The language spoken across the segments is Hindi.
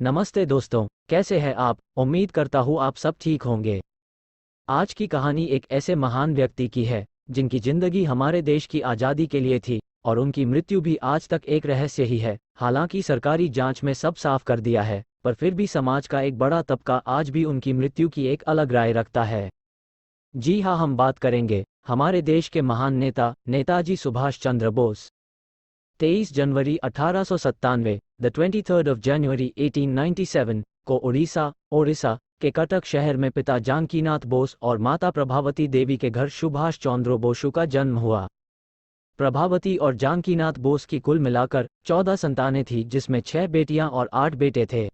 नमस्ते दोस्तों, कैसे हैं आप? उम्मीद करता हूँ आप सब ठीक होंगे। आज की कहानी एक ऐसे महान व्यक्ति की है जिनकी जिंदगी हमारे देश की आज़ादी के लिए थी और उनकी मृत्यु भी आज तक एक रहस्य ही है। हालांकि सरकारी जांच में सब साफ कर दिया है, पर फिर भी समाज का एक बड़ा तबका आज भी उनकी मृत्यु की एक अलग राय रखता है। जी हाँ, हम बात करेंगे हमारे देश के महान नेता नेताजी सुभाष चंद्र बोस। 23 जनवरी 1897, द 23rd of January 1897 को ओडिशा के कटक शहर में पिता जानकीनाथ बोस और माता प्रभावती देवी के घर सुभाष चंद्र बोसु का जन्म हुआ। प्रभावती और जानकीनाथ बोस की कुल मिलाकर 14 संतानें थीं, जिसमें 6 बेटियां और 8 बेटे थे।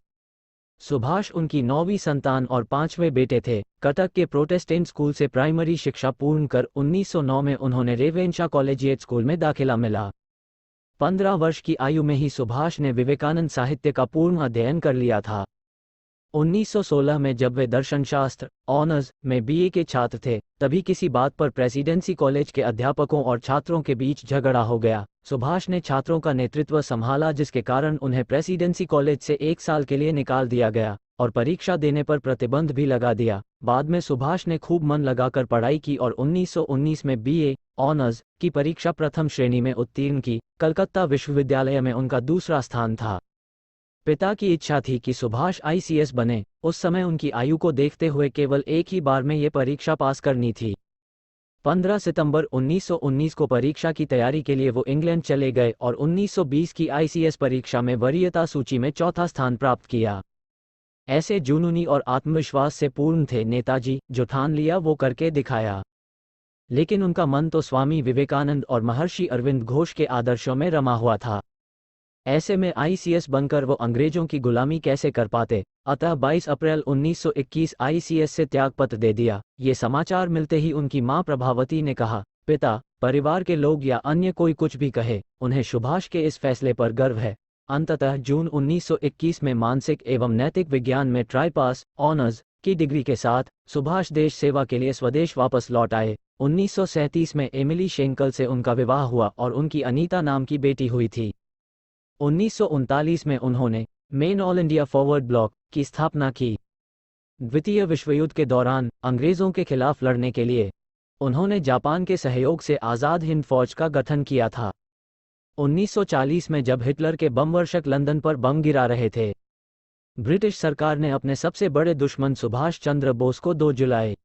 सुभाष उनकी 9वीं संतान और 5वें बेटे थे। कटक के प्रोटेस्टेंट स्कूल से प्राइमरी शिक्षा पूर्ण कर 1909 में उन्होंने रेवेंशा कॉलेजिएट स्कूल में दाखिला मिला। 15 वर्ष की आयु में ही सुभाष ने विवेकानंद साहित्य का पूर्ण अध्ययन कर लिया था। 1916 में जब वे दर्शनशास्त्र ऑनर्स में बीए के छात्र थे, तभी किसी बात पर प्रेसिडेंसी कॉलेज के अध्यापकों और छात्रों के बीच झगड़ा हो गया। सुभाष ने छात्रों का नेतृत्व संभाला, जिसके कारण उन्हें प्रेसिडेंसी कॉलेज से 1 साल के लिए निकाल दिया गया और परीक्षा देने पर प्रतिबंध भी लगा दिया। बाद में सुभाष ने खूब मन लगाकर पढ़ाई की और 1919 में बीए ऑनर्स की परीक्षा प्रथम श्रेणी में उत्तीर्ण की। कलकत्ता विश्वविद्यालय में उनका दूसरा स्थान था। पिता की इच्छा थी कि सुभाष आईसीएस बने। उस समय उनकी आयु को देखते हुए केवल एक ही बार में ये परीक्षा पास करनी थी। 15 सितंबर 1919 को परीक्षा की तैयारी के लिए वो इंग्लैंड चले गए और 1920 की आईसीएस परीक्षा में वरीयता सूची में चौथा स्थान प्राप्त किया। ऐसे जुनूनी और आत्मविश्वास से पूर्ण थे नेताजी, जो ठान लिया वो करके दिखाया। लेकिन उनका मन तो स्वामी विवेकानंद और महर्षि अरविंद घोष के आदर्शों में रमा हुआ था। ऐसे में आईसीएस बनकर वो अंग्रेजों की गुलामी कैसे कर पाते। अतः 22 अप्रैल 1921 आईसीएस से त्यागपत्र दे दिया। ये समाचार मिलते ही उनकी मां प्रभावती ने कहा, पिता, परिवार के लोग या अन्य कोई कुछ भी कहे, उन्हें सुभाष के इस फैसले पर गर्व है। अंततः जून 1921 में मानसिक एवं नैतिक विज्ञान में ट्राई पास ऑनर्स की डिग्री के साथ सुभाष देश सेवा के लिए स्वदेश वापस लौट आए। 1937 में एमिली शेंकल से उनका विवाह हुआ और उनकी अनीता नाम की बेटी हुई थी। 1939 में उन्होंने main all India forward block की स्थापना की। द्वितीय विश्व युद्ध के दौरान अंग्रेजों के खिलाफ लड़ने के लिए उन्होंने जापान के सहयोग से आज़ाद हिंद फौज का गठन किया था। 1940 में जब हिटलर के बमवर्षक लंदन पर बम गिरा रहे थे, ब्रिटिश सरकार ने अपने सबसे बड़े दुश्मन सुभाष चंद्र बोस को 2 जुलाई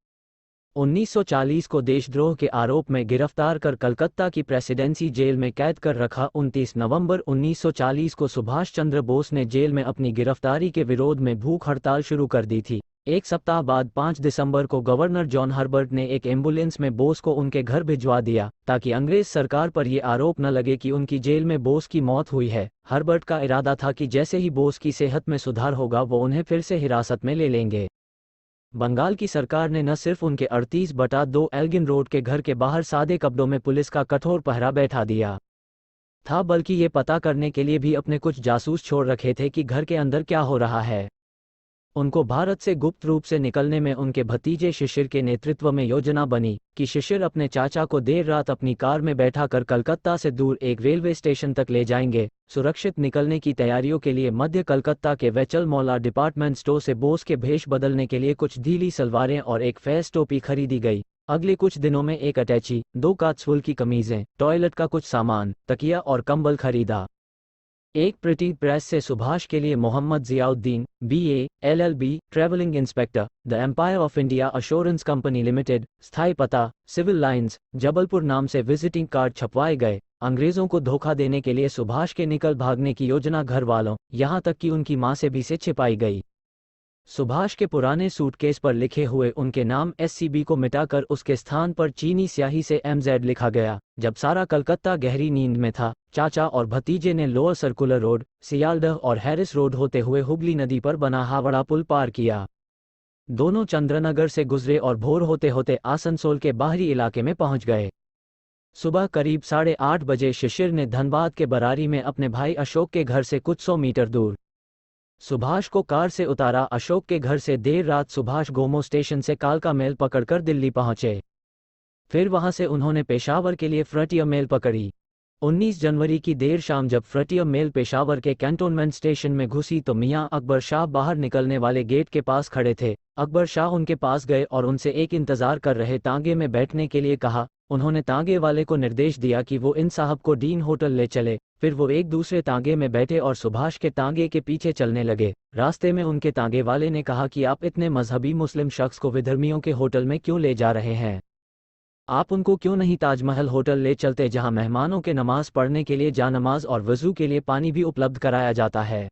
1940 को देशद्रोह के आरोप में गिरफ्तार कर कलकत्ता की प्रेसिडेंसी जेल में कैद कर रखा। 29 नवंबर 1940 को सुभाष चंद्र बोस ने जेल में अपनी गिरफ्तारी के विरोध में भूख हड़ताल शुरू कर दी थी। एक सप्ताह बाद 5 दिसंबर को गवर्नर जॉन हर्बर्ट ने एक एम्बुलेंस में बोस को उनके घर भिजवा दिया, ताकि अंग्रेज सरकार पर यह आरोप न लगे कि उनकी जेल में बोस की मौत हुई है। हर्बर्ट का इरादा था कि जैसे ही बोस की सेहत में सुधार होगा वो उन्हें फिर से हिरासत में ले लेंगे। बंगाल की सरकार ने न सिर्फ उनके 38/2 एल्गिन रोड के घर के बाहर सादे कपड़ों में पुलिस का कठोर पहरा बैठा दिया था, बल्कि ये पता करने के लिए भी अपने कुछ जासूस छोड़ रखे थे कि घर के अंदर क्या हो रहा है। उनको भारत से गुप्त रूप से निकलने में उनके भतीजे शिशिर के नेतृत्व में योजना बनी कि शिशिर अपने चाचा को देर रात अपनी कार में बैठा कर कलकत्ता से दूर एक रेलवे स्टेशन तक ले जाएंगे। सुरक्षित निकलने की तैयारियों के लिए मध्य कलकत्ता के वेचल मौला डिपार्टमेंट स्टोर से बोस के भेष बदलने के लिए कुछ ढीली सलवारें और एक फैस टोपी खरीदी गई। अगले कुछ दिनों में एक अटैची, 2 काचवुल की कमीजें, टॉयलेट का कुछ सामान, तकिया और कंबल खरीदा। एक प्रिंटिंग प्रेस से सुभाष के लिए Mohammad Ziauddin BA LLB travelling inspector, the Empire of India Assurance Company Limited, स्थायी पता सिविल लाइंस, जबलपुर नाम से विजिटिंग कार्ड छपवाए गए। अंग्रेजों को धोखा देने के लिए सुभाष के निकल भागने की योजना घर वालों, यहां तक कि उनकी मां से भी से छिपाई गई। सुभाष के पुराने सूटकेस पर लिखे हुए उनके नाम एससीबी को मिटाकर उसके स्थान पर चीनी स्याही से एमजेड लिखा गया। जब सारा कलकत्ता गहरी नींद में था, चाचा और भतीजे ने लोअर सर्कुलर रोड, सियालदह और हैरिस रोड होते हुए हुगली नदी पर बना हावड़ा पुल पार किया। दोनों चंद्रनगर से गुजरे और भोर होते होते आसनसोल के बाहरी इलाके में पहुंच गए। सुबह करीब 8:30 बजे शिशिर ने धनबाद के बरारी में अपने भाई अशोक के घर से कुछ 100 मीटर दूर सुभाष को कार से उतारा। अशोक के घर से देर रात सुभाष गोमो स्टेशन से कालका मेल पकड़कर दिल्ली पहुंचे। फिर वहां से उन्होंने पेशावर के लिए फ्रंटियर मेल पकड़ी। 19 जनवरी की देर शाम जब फ्रंटियर मेल पेशावर के कैंटोनमेंट स्टेशन में घुसी तो मियां अकबर शाह बाहर निकलने वाले गेट के पास खड़े थे। अकबर शाह उनके पास गए और उनसे एक इंतजार कर रहे तांगे में बैठने के लिए कहा। उन्होंने तांगे वाले को निर्देश दिया कि वो इन साहब को डीन होटल ले चले। फिर वो एक दूसरे तांगे में बैठे और सुभाष के तांगे के पीछे चलने लगे। रास्ते में उनके तांगे वाले ने कहा कि आप इतने मजहबी मुस्लिम शख्स को विधर्मियों के होटल में क्यों ले जा रहे हैं? आप उनको क्यों नहीं ताजमहल होटल ले चलते, जहां मेहमानों के नमाज पढ़ने के लिए जानमाज और वजू के लिए पानी भी उपलब्ध कराया जाता है।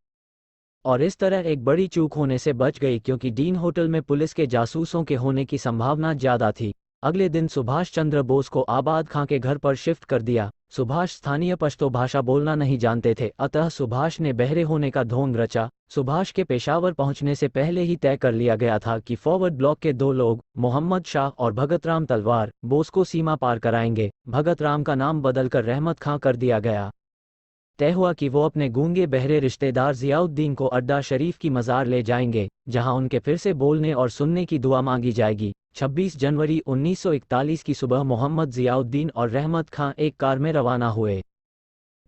और इस तरह एक बड़ी चूक होने से बच गई, क्योंकि डीन होटल में पुलिस के जासूसों के होने की संभावना ज्यादा थी। अगले दिन सुभाष चंद्र बोस को आबाद खां के घर पर शिफ्ट कर दिया। सुभाष स्थानीय पश्तो भाषा बोलना नहीं जानते थे, अतः सुभाष ने बहरे होने का ढोंग रचा। सुभाष के पेशावर पहुंचने से पहले ही तय कर लिया गया था कि फॉरवर्ड ब्लॉक के 2 लोग, मोहम्मद शाह और भगत राम तलवार, बोस को सीमा पार कराएंगे। भगत राम का नाम बदलकर रहमत खां कर दिया गया। तय हुआ कि वो अपने गूंगे बहरे रिश्तेदार जियाउद्दीन को अड्डा शरीफ की मज़ार ले जाएंगे, जहां उनके फिर से बोलने और सुनने की दुआ मांगी जाएगी। 26 जनवरी 1941 की सुबह मोहम्मद जियाउद्दीन और रहमत खां एक कार में रवाना हुए।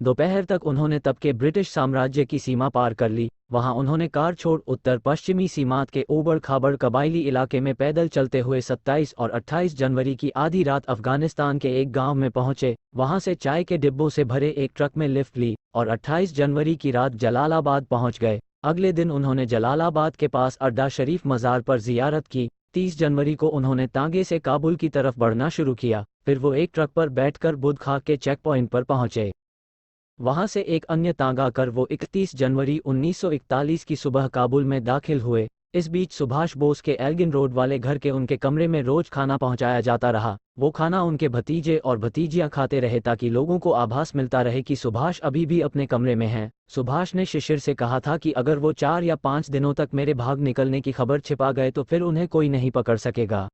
दोपहर तक उन्होंने तब के ब्रिटिश साम्राज्य की सीमा पार कर ली। वहां उन्होंने कार छोड़ उत्तर पश्चिमी सीमांत के ऊबड़ खाबड़ कबायली इलाके में पैदल चलते हुए 27 और 28 जनवरी की आधी रात अफगानिस्तान के एक गांव में पहुंचे। वहां से चाय के डिब्बों से भरे एक ट्रक में लिफ्ट ली और 28 जनवरी की रात जलालाबाद पहुंच गए। अगले दिन उन्होंने जलालाबाद के पास अड्डा शरीफ मज़ार पर जियारत की। 30 जनवरी को उन्होंने तांगे से काबुल की तरफ बढ़ना शुरू किया। फिर वो एक ट्रक पर बैठकर बुध खां के चेक पॉइंट पर पहुंचे। वहां से एक अन्य तांगा कर वो 31 जनवरी 1941 की सुबह काबुल में दाखिल हुए। इस बीच सुभाष बोस के एल्गिन रोड वाले घर के उनके कमरे में रोज खाना पहुंचाया जाता रहा। वो खाना उनके भतीजे और भतीजियां खाते रहे ताकि लोगों को आभास मिलता रहे कि सुभाष अभी भी अपने कमरे में हैं। सुभाष ने शिशिर से कहा था कि अगर वो 4 या 5 दिनों तक मेरे भाग निकलने की खबर छिपा गए तो फिर उन्हें कोई नहीं पकड़ सकेगा।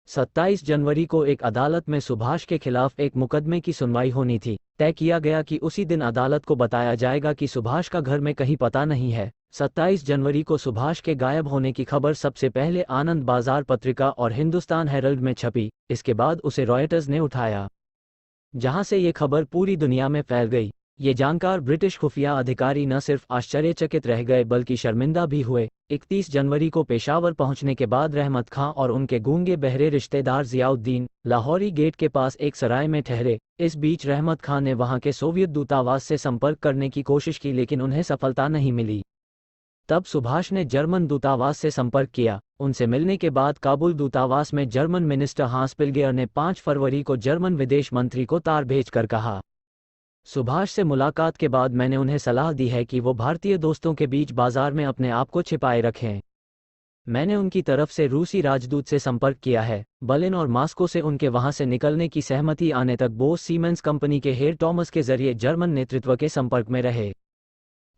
27 जनवरी को एक अदालत में सुभाष के खिलाफ एक मुकदमे की सुनवाई होनी थी। तय किया गया कि उसी दिन अदालत को बताया जाएगा कि सुभाष का घर में कहीं पता नहीं है। 27 जनवरी को सुभाष के गायब होने की खबर सबसे पहले आनंद बाजार पत्रिका और हिंदुस्तान हेरल्ड में छपी। इसके बाद उसे रॉयटर्स ने उठाया, जहां से ये खबर पूरी दुनिया में फैल गई। ये जानकार ब्रिटिश खुफिया अधिकारी न सिर्फ आश्चर्यचकित रह गए बल्कि शर्मिंदा भी हुए। 31 जनवरी को पेशावर पहुंचने के बाद रहमत खां और उनके गूंगे बहरे रिश्तेदार जियाउद्दीन लाहौरी गेट के पास एक सराय में ठहरे। इस बीच रहमत खां ने वहां के सोवियत दूतावास से संपर्क करने की कोशिश की, लेकिन उन्हें सफलता नहीं मिली। तब सुभाष ने जर्मन दूतावास से संपर्क किया। उनसे मिलने के बाद काबुल दूतावास में जर्मन मिनिस्टर हांस पिल्गेयर ने 5 फरवरी को जर्मन विदेश मंत्री को तार भेजकर कहा, सुभाष से मुलाकात के बाद मैंने उन्हें सलाह दी है कि वो भारतीय दोस्तों के बीच बाजार में अपने आप को छिपाए रखें। मैंने उनकी तरफ से रूसी राजदूत से संपर्क किया है। बर्लिन और मास्को से उनके वहां से निकलने की सहमति आने तक बोस सीमेंस कंपनी के हेर टॉमस के जरिए जर्मन नेतृत्व के संपर्क में रहे।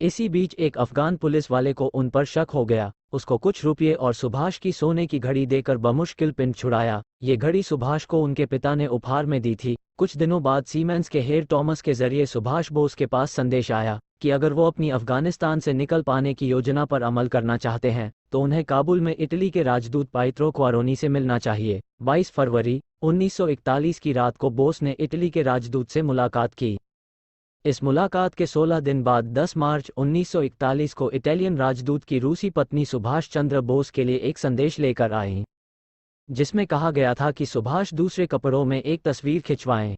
इसी बीच एक अफगान पुलिस वाले को उन पर शक हो गया। उसको कुछ रुपये और सुभाष की सोने की घड़ी देकर बमुश्किल पिंड छुड़ाया। ये घड़ी सुभाष को उनके पिता ने उपहार में दी थी। कुछ दिनों बाद सीमेंस के हेर टॉमस के जरिए सुभाष बोस के पास संदेश आया कि अगर वो अपनी अफगानिस्तान से निकल पाने की योजना पर अमल करना चाहते हैं तो उन्हें काबुल में इटली के राजदूत पाइत्रो क्वारोनी से मिलना चाहिए। 22 फरवरी 1941 की रात को बोस ने इटली के राजदूत से मुलाकात की। इस मुलाकात के 16 दिन बाद 10 मार्च 1941 को इटालियन राजदूत की रूसी पत्नी सुभाष चंद्र बोस के लिए एक संदेश लेकर आई, जिसमें कहा गया था कि सुभाष दूसरे कपड़ों में एक तस्वीर खिंचवाएं।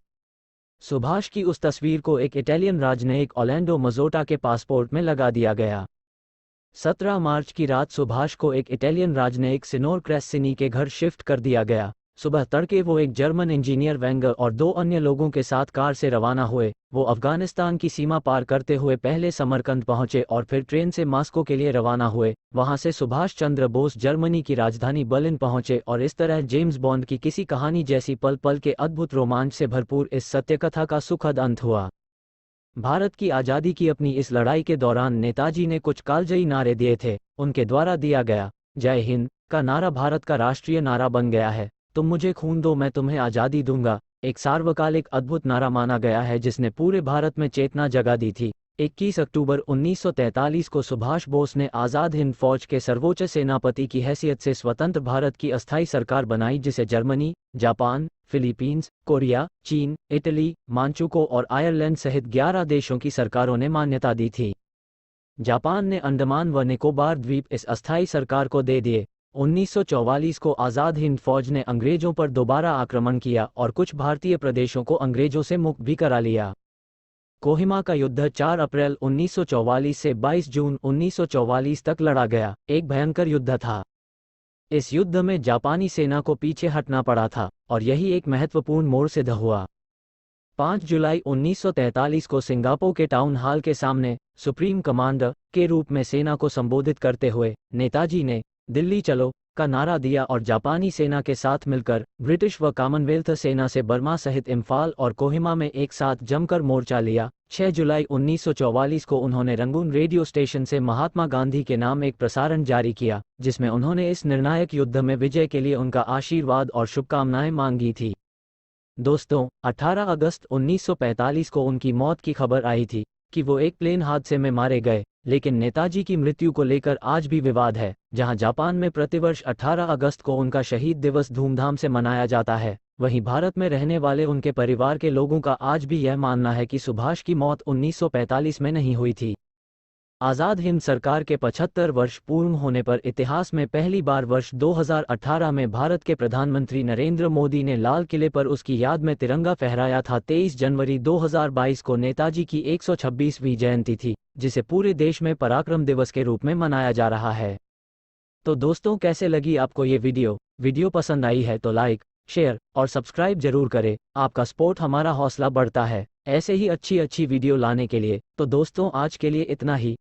सुभाष की उस तस्वीर को एक इटालियन राजनयिक ऑलैंडो मजोटा के पासपोर्ट में लगा दिया गया। 17 मार्च की रात सुभाष को एक इटालियन राजनयिक सिनोर क्रेस्सिनी के घर शिफ्ट कर दिया गया। सुबह तड़के वो एक जर्मन इंजीनियर वेंगर और 2 अन्य लोगों के साथ कार से रवाना हुए। वो अफगानिस्तान की सीमा पार करते हुए पहले समरकंद पहुंचे और फिर ट्रेन से मास्को के लिए रवाना हुए। वहां से सुभाष चंद्र बोस जर्मनी की राजधानी बर्लिन पहुंचे और इस तरह जेम्स बॉन्ड की किसी कहानी जैसी पल पल के अद्भुत रोमांच से भरपूर इस सत्यकथा का सुखद अंत हुआ। भारत की आज़ादी की अपनी इस लड़ाई के दौरान नेताजी ने कुछ कालजयी नारे दिए थे। उनके द्वारा दिया गया जय हिंद का नारा भारत का राष्ट्रीय नारा बन गया है। तुम मुझे खून दो मैं तुम्हें आज़ादी दूंगा एक सार्वकालिक अद्भुत नारा माना गया है, जिसने पूरे भारत में चेतना जगा दी थी। 21 अक्टूबर 1943 को सुभाष बोस ने आज़ाद हिंद फौज के सर्वोच्च सेनापति की हैसियत से स्वतंत्र भारत की अस्थायी सरकार बनाई, जिसे जर्मनी, जापान, फिलीपींस, कोरिया, चीन, इटली, मांचुको और आयरलैंड सहित 11 देशों की सरकारों ने मान्यता दी थी। जापान ने अंडमान व निकोबार द्वीप इस अस्थायी सरकार को दे दिए। 1944 को आज़ाद हिंद फौज ने अंग्रेजों पर दोबारा आक्रमण किया और कुछ भारतीय प्रदेशों को अंग्रेजों से मुक्त भी करा लिया। कोहिमा का युद्ध 4 अप्रैल 1944 से 22 जून 1944 तक लड़ा गया, एक भयंकर युद्ध था। इस युद्ध में जापानी सेना को पीछे हटना पड़ा था और यही एक महत्वपूर्ण मोड़ सिद्ध हुआ। 5 जुलाई 1943 को सिंगापुर के टाउन हॉल के सामने सुप्रीम कमांडर के रूप में सेना को संबोधित करते हुए नेताजी ने दिल्ली चलो का नारा दिया और जापानी सेना के साथ मिलकर ब्रिटिश व कॉमनवेल्थ सेना से बर्मा सहित इम्फाल और कोहिमा में एक साथ जमकर मोर्चा लिया। 6 जुलाई 1944 को उन्होंने रंगून रेडियो स्टेशन से महात्मा गांधी के नाम एक प्रसारण जारी किया, जिसमें उन्होंने इस निर्णायक युद्ध में विजय के लिए उनका आशीर्वाद और शुभकामनाएं मांगी थी। दोस्तों, 18 अगस्त 1945 को उनकी मौत की खबर आई थी कि वो एक प्लेन हादसे में मारे गए, लेकिन नेताजी की मृत्यु को लेकर आज भी विवाद है। जहां जापान में प्रतिवर्ष 18 अगस्त को उनका शहीद दिवस धूमधाम से मनाया जाता है, वहीं भारत में रहने वाले उनके परिवार के लोगों का आज भी यह मानना है कि सुभाष की मौत 1945 में नहीं हुई थी। आज़ाद हिंद सरकार के 75 वर्ष पूर्ण होने पर इतिहास में पहली बार वर्ष 2018 में भारत के प्रधानमंत्री नरेंद्र मोदी ने लाल किले पर उसकी याद में तिरंगा फहराया था। 23 जनवरी 2022 को नेताजी की 126वीं जयंती थी, जिसे पूरे देश में पराक्रम दिवस के रूप में मनाया जा रहा है। तो दोस्तों, कैसे लगी आपको ये वीडियो पसंद आई है तो लाइक, शेयर और सब्सक्राइब जरूर करें। आपका सपोर्ट हमारा हौसला बढ़ता है ऐसे ही अच्छी वीडियो लाने के लिए। तो दोस्तों, आज के लिए इतना ही।